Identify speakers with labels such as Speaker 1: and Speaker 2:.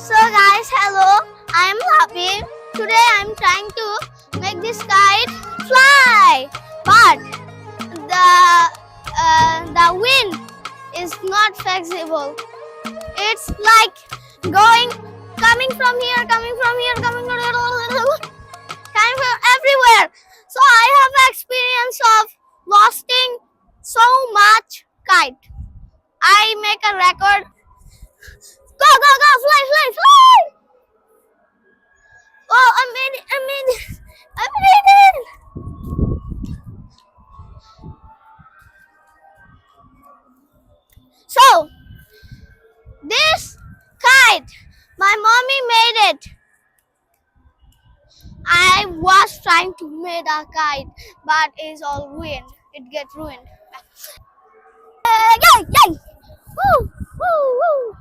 Speaker 1: So guys, hello. I'm happy. Today I'm trying to make this kite fly, but the wind is not flexible. It's like coming from here, coming from here, coming from everywhere. So I have experience of losing so much kite. I make a record. Go, go, go, fly, fly, fly! Oh, I made it! So, this kite, my mommy made it. I was trying to make a kite, but it's all ruined. It get ruined. Yay, yay! Woo, woo, woo!